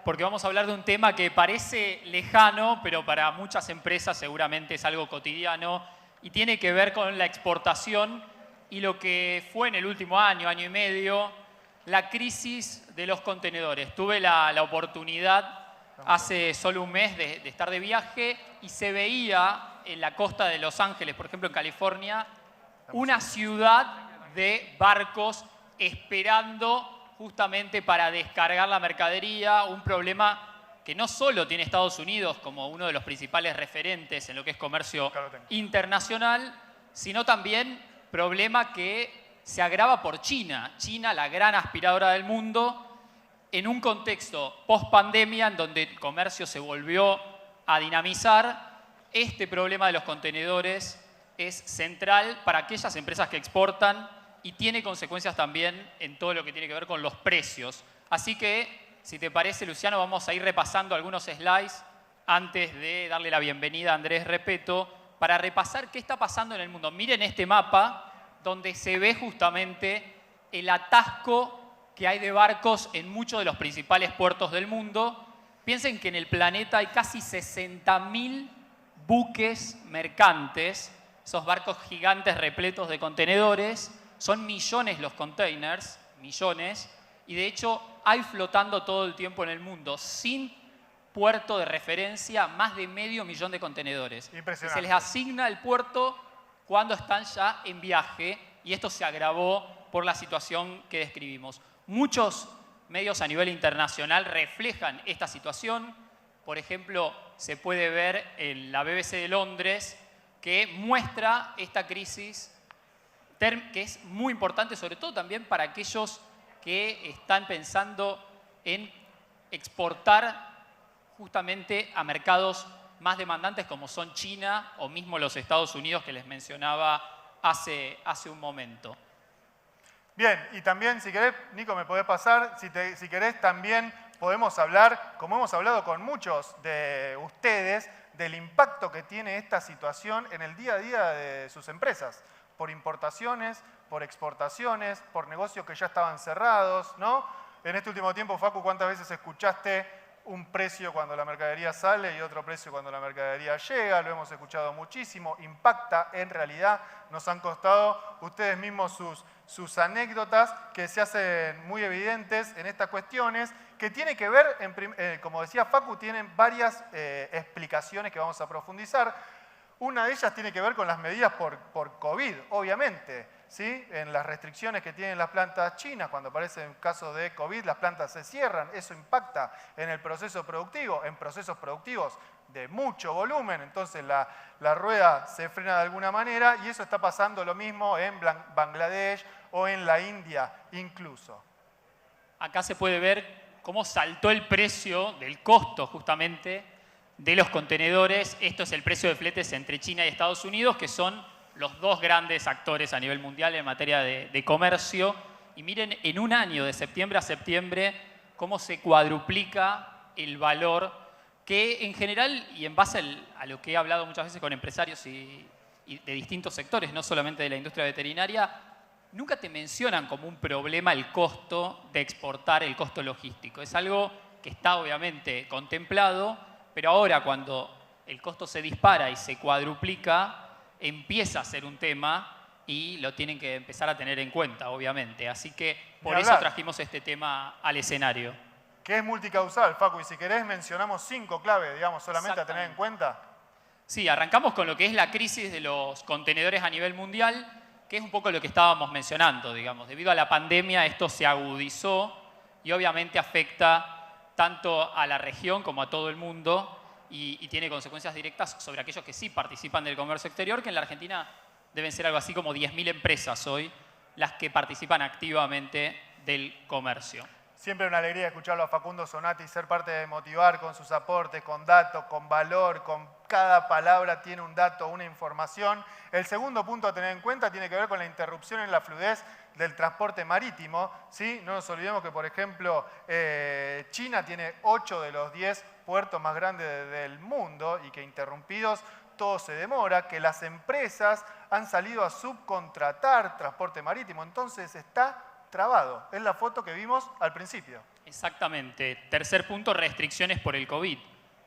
porque vamos a hablar de un tema que parece lejano, pero para muchas empresas seguramente es algo cotidiano y tiene que ver con la exportación y lo que fue en el último año, año y medio, la crisis de los contenedores. Tuve la oportunidad hace solo un mes de estar de viaje y se veía en la costa de Los Ángeles, por ejemplo en California, una ciudad de barcos esperando justamente para descargar la mercadería, un problema que no solo tiene Estados Unidos como uno de los principales referentes en lo que es comercio internacional, sino también problema que se agrava por China. China, la gran aspiradora del mundo, en un contexto post-pandemia en donde el comercio se volvió a dinamizar, este problema de los contenedores es central para aquellas empresas que exportan y tiene consecuencias también en todo lo que tiene que ver con los precios. Así que, si te parece, Luciano, vamos a ir repasando algunos slides antes de darle la bienvenida a Andrés Repetto para repasar qué está pasando en el mundo. Miren este mapa donde se ve justamente el atasco que hay de barcos en muchos de los principales puertos del mundo. Piensen que en el planeta hay casi 60.000 buques mercantes, esos barcos gigantes repletos de contenedores. Son millones los containers, millones, y de hecho hay flotando todo el tiempo en el mundo, sin puerto de referencia, más de 500.000 de contenedores. Impresionante. Se les asigna el puerto cuando están ya en viaje, y esto se agravó por la situación que describimos. Muchos medios a nivel internacional reflejan esta situación. Por ejemplo, se puede ver en la BBC de Londres que muestra esta crisis que es muy importante, sobre todo también para aquellos que están pensando en exportar justamente a mercados más demandantes como son China o mismo los Estados Unidos que les mencionaba hace un momento. Bien, y también, si querés, Nico, me podés pasar, si querés también podemos hablar, como hemos hablado con muchos de ustedes, del impacto que tiene esta situación en el día a día de sus empresas, por importaciones, por exportaciones, por negocios que ya estaban cerrados, ¿no? En este último tiempo, Facu, ¿cuántas veces escuchaste un precio cuando la mercadería sale y otro precio cuando la mercadería llega? Lo hemos escuchado muchísimo, impacta en realidad, nos han costado ustedes mismos sus anécdotas que se hacen muy evidentes en estas cuestiones, que tiene que ver, como decía Facu, tienen varias explicaciones que vamos a profundizar. Una de ellas tiene que ver con las medidas por COVID, obviamente, ¿sí? En las restricciones que tienen las plantas chinas, cuando aparecen casos de COVID, las plantas se cierran, eso impacta en el proceso productivo, en procesos productivos de mucho volumen, entonces la rueda se frena de alguna manera y eso está pasando lo mismo en Bangladesh o en la India incluso. Acá se puede ver cómo saltó el precio del costo justamente de los contenedores. Esto es el precio de fletes entre China y Estados Unidos, que son los dos grandes actores a nivel mundial en materia de comercio. Y miren, en un año, de septiembre a septiembre, cómo se cuadruplica el valor que en general, y en base a lo que he hablado muchas veces con empresarios y de distintos sectores, no solamente de la industria veterinaria, nunca te mencionan como un problema el costo de exportar, el costo logístico. Es algo que está obviamente contemplado, pero ahora cuando el costo se dispara y se cuadruplica, empieza a ser un tema y lo tienen que empezar a tener en cuenta, obviamente. Así que por eso trajimos este tema al escenario. Que es multicausal, Facu, y si querés mencionamos 5 claves, digamos, solamente a tener en cuenta. Sí, arrancamos con lo que es la crisis de los contenedores a nivel mundial, que es un poco lo que estábamos mencionando, digamos. Debido a la pandemia esto se agudizó y obviamente afecta tanto a la región como a todo el mundo y tiene consecuencias directas sobre aquellos que sí participan del comercio exterior, que en la Argentina deben ser algo así como 10.000 empresas hoy las que participan activamente del comercio. Siempre una alegría escucharlo a Facundo Sonati, ser parte de Motivar con sus aportes, con datos, con valor, con cada palabra tiene un dato, una información. El segundo punto a tener en cuenta tiene que ver con la interrupción en la fluidez del transporte marítimo, ¿sí? No nos olvidemos que, por ejemplo, China tiene 8 de los 10 puertos más grandes del mundo y que interrumpidos todo se demora, que las empresas han salido a subcontratar transporte marítimo, entonces está trabado. Es la foto que vimos al principio. Exactamente. Tercer punto, restricciones por el COVID.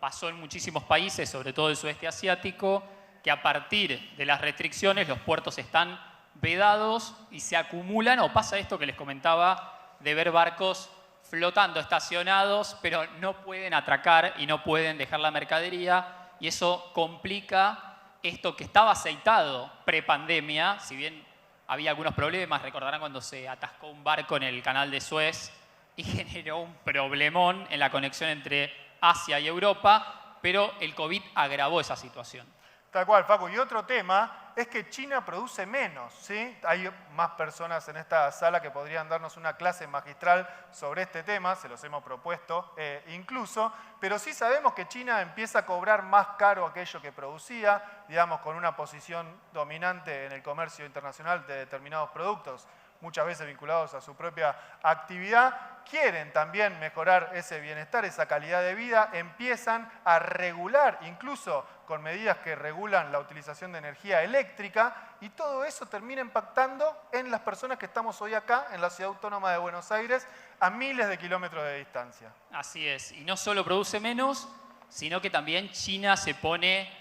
Pasó en muchísimos países, sobre todo el sudeste asiático, que a partir de las restricciones los puertos están vedados y se acumulan, o pasa esto que les comentaba, de ver barcos flotando, estacionados, pero no pueden atracar y no pueden dejar la mercadería, y eso complica esto que estaba aceitado prepandemia, si bien había algunos problemas, recordarán cuando se atascó un barco en el canal de Suez y generó un problemón en la conexión entre Asia y Europa, pero el COVID agravó esa situación. Tal cual, Facu. Y otro tema es que China produce menos, ¿sí? Hay más personas en esta sala que podrían darnos una clase magistral sobre este tema, se los hemos propuesto incluso, pero sí sabemos que China empieza a cobrar más caro aquello que producía, digamos, con una posición dominante en el comercio internacional de determinados productos, muchas veces vinculados a su propia actividad, quieren también mejorar ese bienestar, esa calidad de vida, empiezan a regular, incluso con medidas que regulan la utilización de energía eléctrica, y todo eso termina impactando en las personas que estamos hoy acá, en la Ciudad Autónoma de Buenos Aires, a miles de kilómetros de distancia. Así es, y no solo produce menos, sino que también China se pone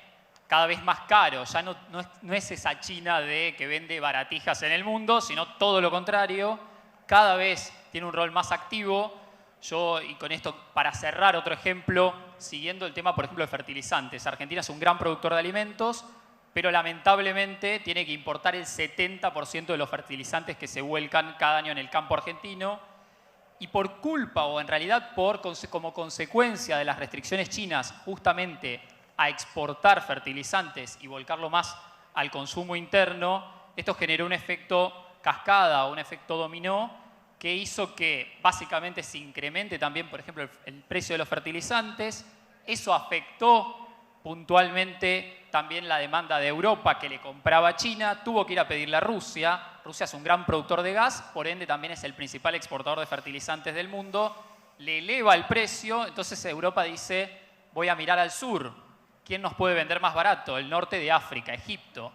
cada vez más caro. Ya no es esa China que vende baratijas en el mundo, sino todo lo contrario. Cada vez tiene un rol más activo. Y con esto, para cerrar otro ejemplo, siguiendo el tema, por ejemplo, de fertilizantes. Argentina es un gran productor de alimentos, pero lamentablemente tiene que importar el 70% de los fertilizantes que se vuelcan cada año en el campo argentino. Y por culpa, o en realidad como consecuencia de las restricciones chinas, justamente a exportar fertilizantes y volcarlo más al consumo interno, esto generó un efecto cascada o un efecto dominó que hizo que básicamente se incremente también, por ejemplo, el precio de los fertilizantes. Eso afectó puntualmente también la demanda de Europa, que le compraba a China, tuvo que ir a pedirle a Rusia. Rusia es un gran productor de gas, por ende también es el principal exportador de fertilizantes del mundo. Le eleva el precio, entonces Europa dice, voy a mirar al sur. ¿Quién nos puede vender más barato? El norte de África, Egipto.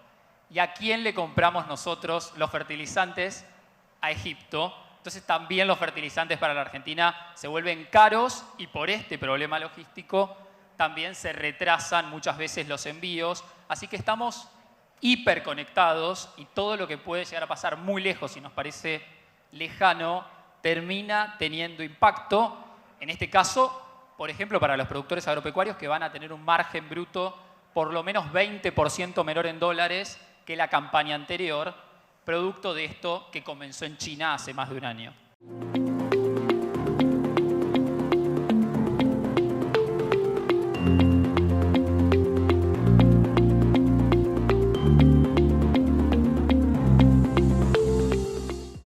¿Y a quién le compramos nosotros los fertilizantes? A Egipto. Entonces también los fertilizantes para la Argentina se vuelven caros y por este problema logístico también se retrasan muchas veces los envíos. Así que estamos hiperconectados y todo lo que puede llegar a pasar muy lejos y nos parece lejano termina teniendo impacto. En este caso, por ejemplo, para los productores agropecuarios que van a tener un margen bruto por lo menos 20% menor en dólares que la campaña anterior, producto de esto que comenzó en China hace más de un año.